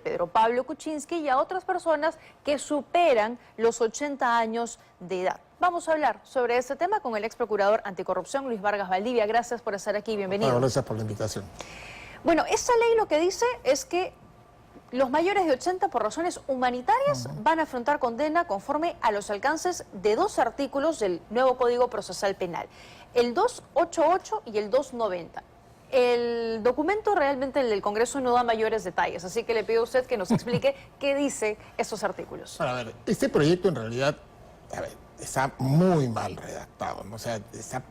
Pedro Pablo Kuczynski y a otras personas que superan los 80 años de edad. Vamos a hablar sobre este tema con el ex procurador anticorrupción, Luis Vargas Valdivia. Gracias por estar aquí, bienvenido. Gracias por la invitación. Bueno, esta ley lo que dice es que los mayores de 80 por razones humanitarias van a afrontar condena conforme a los alcances de dos artículos del nuevo Código Procesal Penal, el 288 y el 290. El documento realmente el del Congreso no da mayores detalles, así que le pido a usted que nos explique qué dice estos artículos. A ver, este proyecto en realidad está muy mal redactado, ¿no? O sea, está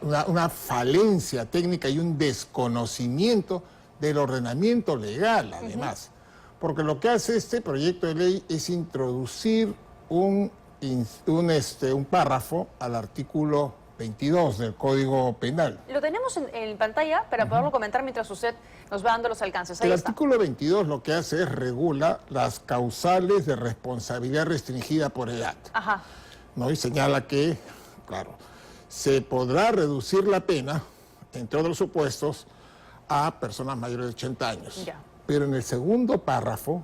una falencia técnica y un desconocimiento del ordenamiento legal, además. Porque lo que hace este proyecto de ley es introducir un párrafo al artículo 22 del Código Penal. Lo tenemos en pantalla para poderlo comentar mientras usted nos va dando los alcances. Ahí el está. artículo 22 lo que hace es regula las causales de responsabilidad restringida por edad. Ajá. ¿No? Y señala que, claro, se podrá reducir la pena, entre otros supuestos, a personas mayores de 80 años. Ya. Pero en el segundo párrafo,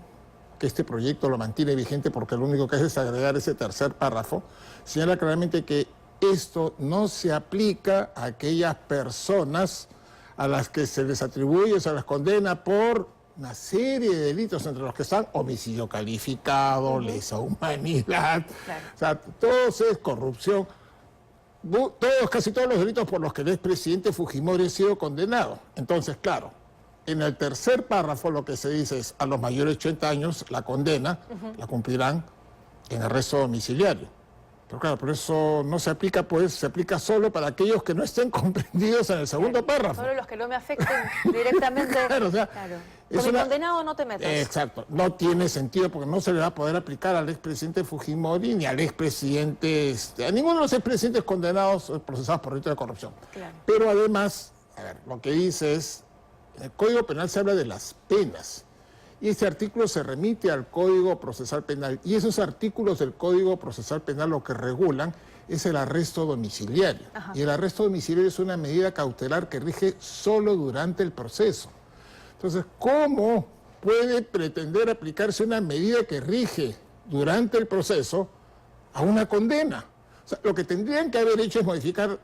que este proyecto lo mantiene vigente porque lo único que hace es agregar ese tercer párrafo, señala claramente que esto no se aplica a aquellas personas a las que se les atribuye, se les condena por una serie de delitos, entre los que están homicidio calificado, lesa humanidad, claro. O sea, todo es corrupción. Casi todos los delitos por los que el expresidente Fujimori ha sido condenado. Entonces, claro, en el tercer párrafo lo que se dice es a los mayores de 80 años la condena la cumplirán en arresto domiciliario. Pero claro, por eso no se aplica, pues se aplica solo para aquellos que no estén comprendidos en el segundo párrafo. Solo los que no me afecten directamente. Claro, o sea, claro. es Con el condenado no te metas. Exacto, no tiene sentido porque no se le va a poder aplicar al expresidente Fujimori ni al expresidente, a ninguno de los expresidentes condenados procesados por delito de corrupción. Claro. Pero además, a ver, lo que dice es, en el Código Penal se habla de las penas. Y este artículo se remite al Código Procesal Penal. Y esos artículos del Código Procesal Penal lo que regulan es el arresto domiciliario. Ajá. Y el arresto domiciliario es una medida cautelar que rige solo durante el proceso. Entonces, ¿cómo puede pretender aplicarse una medida que rige durante el proceso a una condena? O sea, lo que tendrían que haber hecho es modificar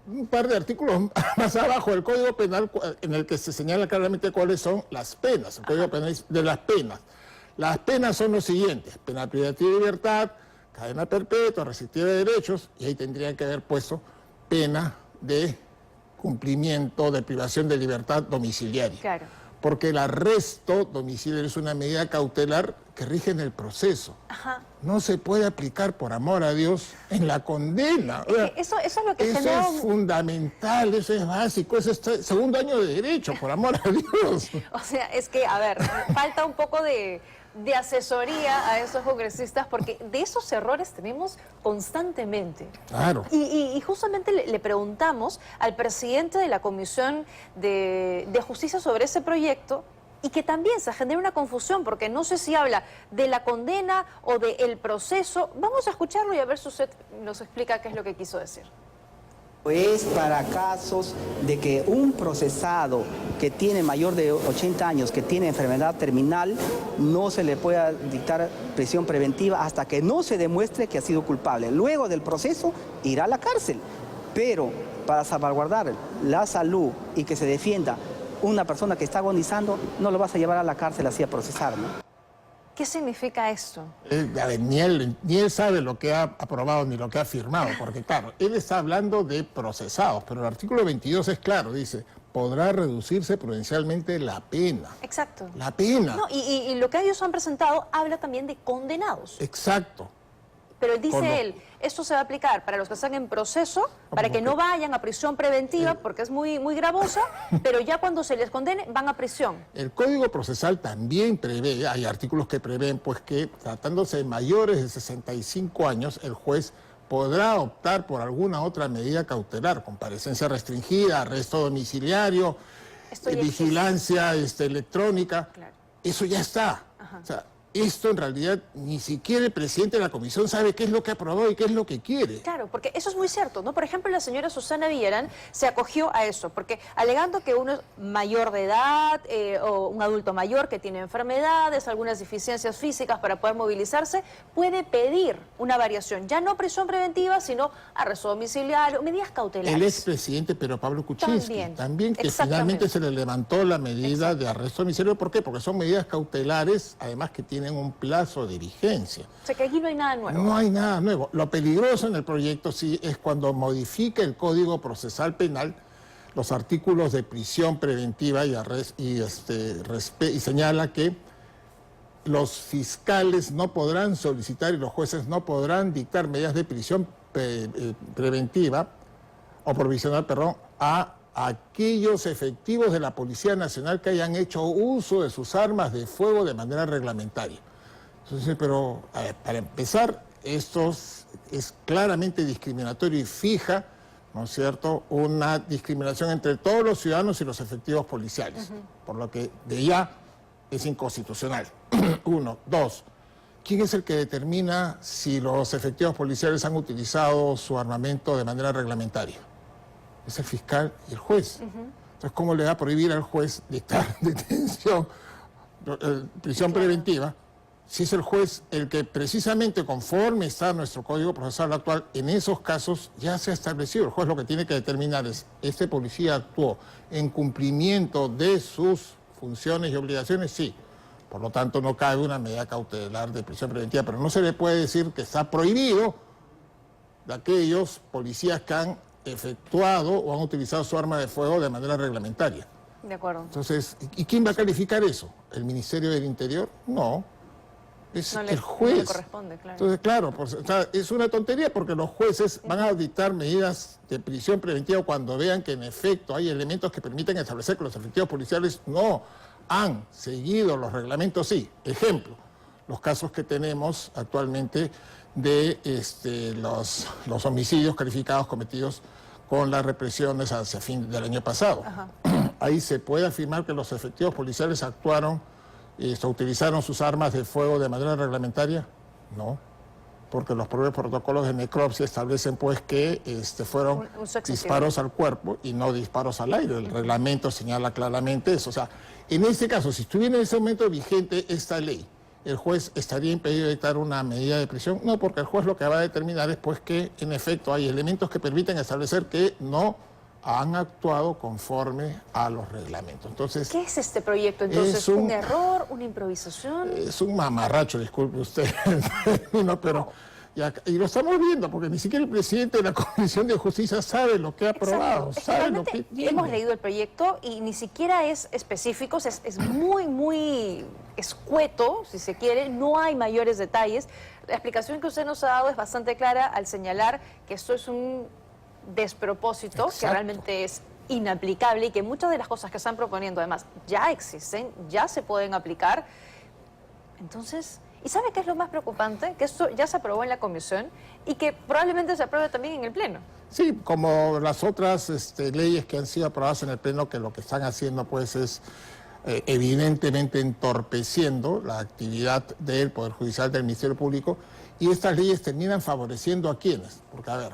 un par de artículos más abajo del Código Penal en el que se señala claramente cuáles son las penas. El Código Penal es de las penas. Las penas son los siguientes: pena privativa de libertad, cadena perpetua, restrictiva de derechos, y ahí tendrían que haber puesto pena de cumplimiento de privación de libertad domiciliaria. Claro. Porque el arresto domiciliario es una medida cautelar que rige en el proceso. Ajá. No se puede aplicar, por amor a Dios, en la condena. Eso es lo que eso es fundamental, eso es básico, eso es segundo año de derecho, por amor a Dios. O sea, es que, a ver, falta un poco de asesoría a esos congresistas, porque de esos errores tenemos constantemente. Claro. Y justamente le preguntamos al presidente de la Comisión de Justicia sobre ese proyecto, y que también se genera una confusión, porque no sé si habla de la condena o del proceso. Vamos a escucharlo y a ver si usted nos explica qué es lo que quiso decir. Es para casos de que un procesado que tiene mayor de 80 años, que tiene enfermedad terminal, no se le pueda dictar prisión preventiva hasta que no se demuestre que ha sido culpable. Luego del proceso irá a la cárcel, pero para salvaguardar la salud y que se defienda una persona que está agonizando, no lo vas a llevar a la cárcel así a procesar, ¿no? ¿Qué significa esto? Ni él sabe lo que ha aprobado ni lo que ha firmado, porque claro, él está hablando de procesados, pero el artículo 22 es claro, dice, podrá reducirse prudencialmente la pena. Exacto. La pena. No, y lo que ellos han presentado habla también de condenados. Exacto. Pero dice él, esto se va a aplicar para los que están en proceso, para que no vayan a prisión preventiva, porque es muy gravosa, pero ya cuando se les condene, van a prisión. El Código Procesal también prevé, hay artículos que prevén, pues que tratándose de mayores de 65 años, el juez podrá optar por alguna otra medida cautelar, comparecencia restringida, arresto domiciliario, vigilancia electrónica. Claro. Eso ya está. O sea, esto en realidad ni siquiera el presidente de la comisión sabe qué es lo que ha aprobado y qué es lo que quiere. Claro, porque eso es muy cierto, ¿no? Por ejemplo, la señora Susana Villarán se acogió a eso, porque alegando que uno es mayor de edad o un adulto mayor que tiene enfermedades, algunas deficiencias físicas para poder movilizarse, puede pedir una variación, ya no prisión preventiva, sino arresto domiciliario, medidas cautelares. El expresidente Pedro Pablo Kuczynski, también que finalmente se le levantó la medida de arresto domiciliario. ¿Por qué? Porque son medidas cautelares, además que tienen un plazo de vigencia. O sea que aquí no hay nada nuevo. No hay nada nuevo. Lo peligroso en el proyecto sí es cuando modifica el Código Procesal Penal los artículos de prisión preventiva y señala que los fiscales no podrán solicitar y los jueces no podrán dictar medidas de prisión preventiva o provisional, perdón, a aquellos efectivos de la Policía Nacional que hayan hecho uso de sus armas de fuego de manera reglamentaria. Entonces, pero a ver, para empezar, esto es claramente discriminatorio y fija, ¿no es cierto?, una discriminación entre todos los ciudadanos y los efectivos policiales, por lo que de ya es inconstitucional. Uno. Dos, ¿quién es el que determina si los efectivos policiales han utilizado su armamento de manera reglamentaria? Es el fiscal y el juez. Entonces, ¿cómo le va a prohibir al juez dictar detención, prisión preventiva, si es el juez el que precisamente conforme está nuestro Código Procesal actual, en esos casos ya se ha establecido? El juez lo que tiene que determinar es, ¿este policía actuó en cumplimiento de sus funciones y obligaciones? Sí. Por lo tanto, no cabe una medida cautelar de prisión preventiva, pero no se le puede decir que está prohibido de aquellos policías que han efectuado o han utilizado su arma de fuego de manera reglamentaria. De acuerdo. Entonces, ¿y quién va a calificar eso? ¿El Ministerio del Interior? No. Es el juez. No le corresponde, claro. Entonces, claro, pues, o sea, es una tontería porque los jueces van a dictar medidas de prisión preventiva cuando vean que en efecto hay elementos que permiten establecer que los efectivos policiales no han seguido los reglamentos. Sí, ejemplo, los casos que tenemos actualmente de los homicidios calificados cometidos con las represiones hacia fin del año pasado. Ahí se puede afirmar que los efectivos policiales actuaron, utilizaron sus armas de fuego de manera reglamentaria. No, porque los propios protocolos de necropsia establecen pues que fueron disparos al cuerpo y no disparos al aire. El reglamento señala claramente eso. O sea, en este caso, si estuviera en ese momento vigente esta ley, ¿el juez estaría impedido de dictar una medida de prisión? No, porque el juez lo que va a determinar es pues que en efecto hay elementos que permiten establecer que no han actuado conforme a los reglamentos. Entonces, ¿qué es este proyecto entonces? ¿Un error? ¿Una improvisación? Es un mamarracho, disculpe usted, pero y lo estamos viendo porque ni siquiera el presidente de la Comisión de Justicia sabe lo que ha aprobado, sabe lo que tiene. Hemos leído el proyecto y ni siquiera es específico, es muy escueto, si se quiere, no hay mayores detalles. La explicación que usted nos ha dado es bastante clara al señalar que esto es un despropósito. Exacto. Que realmente es inaplicable y que muchas de las cosas que están proponiendo además ya existen, ya se pueden aplicar. Entonces, ¿y sabe qué es lo más preocupante? Que esto ya se aprobó en la comisión y que probablemente se apruebe también en el Pleno. Sí, como las otras leyes que han sido aprobadas en el Pleno, que lo que están haciendo pues es evidentemente entorpeciendo la actividad del Poder Judicial, del Ministerio Público, y estas leyes terminan favoreciendo a quienes. Porque, a ver,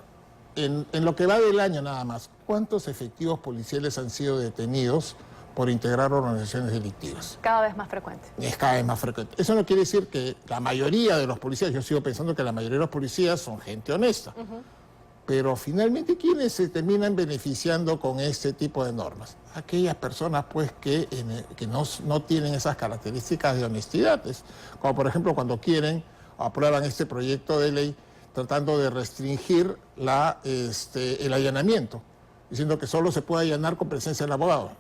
en lo que va del año nada más, ¿cuántos efectivos policiales han sido detenidos por integrar organizaciones delictivas? Cada vez más frecuente. Es cada vez más frecuente. Eso no quiere decir que la mayoría de los policías, yo sigo pensando que la mayoría de los policías son gente honesta, pero finalmente, ¿quiénes se terminan beneficiando con este tipo de normas? Aquellas personas pues que no tienen esas características de honestidad, como por ejemplo cuando quieren o aprueban este proyecto de ley tratando de restringir el allanamiento, diciendo que solo se puede allanar con presencia del abogado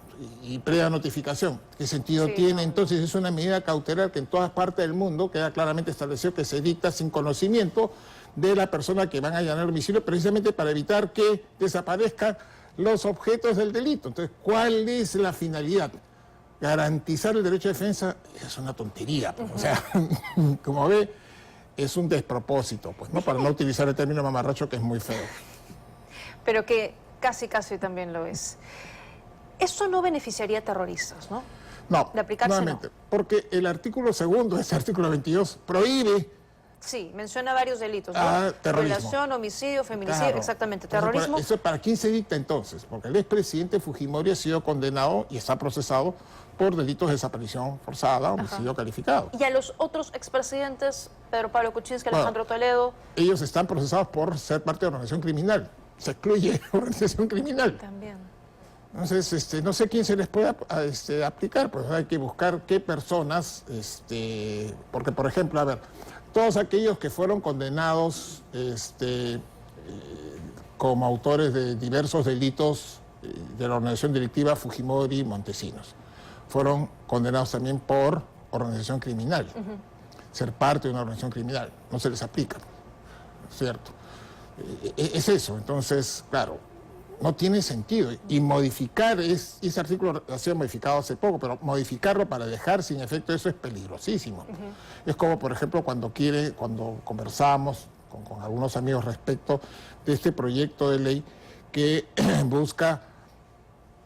y previa notificación. ¿Qué sentido tiene? Entonces es una medida cautelar que en todas partes del mundo queda claramente establecido que se dicta sin conocimiento de la persona que van a allanar el domicilio, precisamente para evitar que desaparezcan los objetos del delito. Entonces, ¿cuál es la finalidad? Garantizar el derecho de defensa es una tontería, pues. O sea, como ve, es un despropósito, pues, ¿no? Para no utilizar el término mamarracho, que es muy feo. Pero que casi también lo es. Eso no beneficiaría a terroristas, ¿no? No, de aplicarse, nuevamente, porque el artículo segundo, ese artículo 22, prohíbe... Sí, menciona varios delitos, ¿no? Terrorismo. Violación, homicidio, feminicidio, Claro. exactamente, Entonces, terrorismo. ¿Eso para quién se dicta entonces? Porque el expresidente Fujimori ha sido condenado y está procesado por delitos de desaparición forzada, homicidio calificado. Y a los otros expresidentes, Pedro Pablo Kuczynski, Bueno, Alejandro Toledo, Ellos están procesados por ser parte de organización criminal. Se excluye organización criminal. también. Entonces, no sé quién se les puede aplicar, pues hay que buscar qué personas, porque por ejemplo, a ver, todos aquellos que fueron condenados como autores de diversos delitos de la organización delictiva Fujimori y Montesinos, fueron condenados también por organización criminal, ser parte de una organización criminal, no se les aplica, ¿cierto? Es eso, entonces, claro, no tiene sentido. Y modificar, ese artículo ha sido modificado hace poco, pero modificarlo para dejar sin efecto eso es peligrosísimo. Es como, por ejemplo, cuando conversamos con algunos amigos respecto de este proyecto de ley que busca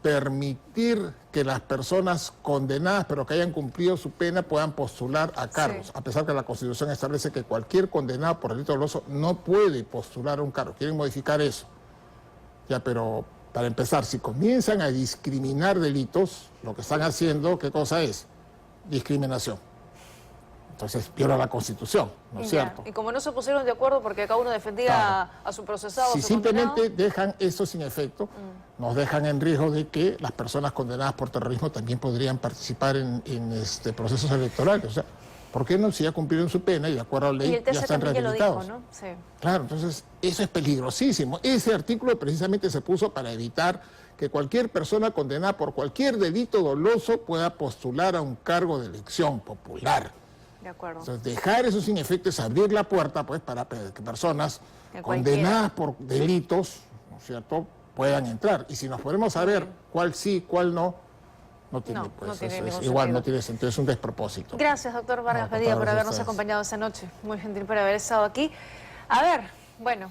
permitir que las personas condenadas, pero que hayan cumplido su pena, puedan postular a cargos, Sí. a pesar que la Constitución establece que cualquier condenado por delito doloso no puede postular a un cargo. Quieren modificar eso. Ya, pero para empezar, si comienzan a discriminar delitos, lo que están haciendo, ¿qué cosa es? Discriminación. Entonces viola la Constitución, ¿no es Ya. cierto? Y como no se pusieron de acuerdo porque cada uno defendía Claro. a su procesado, Si a su simplemente condenado, dejan eso sin efecto, nos dejan en riesgo de que las personas condenadas por terrorismo también podrían participar en procesos electorales. O sea, ¿por qué no? Si ya cumplieron su pena y de acuerdo a la ley y el ya TC están también ya lo dijo, rehabilitados. ¿no? Sí. Claro, entonces eso es peligrosísimo. Ese artículo precisamente se puso para evitar que cualquier persona condenada por cualquier delito doloso pueda postular a un cargo de elección popular. De acuerdo. Entonces, dejar eso sin efecto es abrir la puerta pues para que personas Que condenadas por delitos, ¿no es cierto?, puedan entrar. Y si nos ponemos a ver cuál sí, cuál no tiene, No, pues, no tiene eso es ningún igual, sentido. no tiene sentido, es un despropósito. Gracias, doctor Vargas No, Padilla, por gracias a habernos ustedes. acompañado esta noche. Muy gentil por haber estado aquí. A ver, bueno,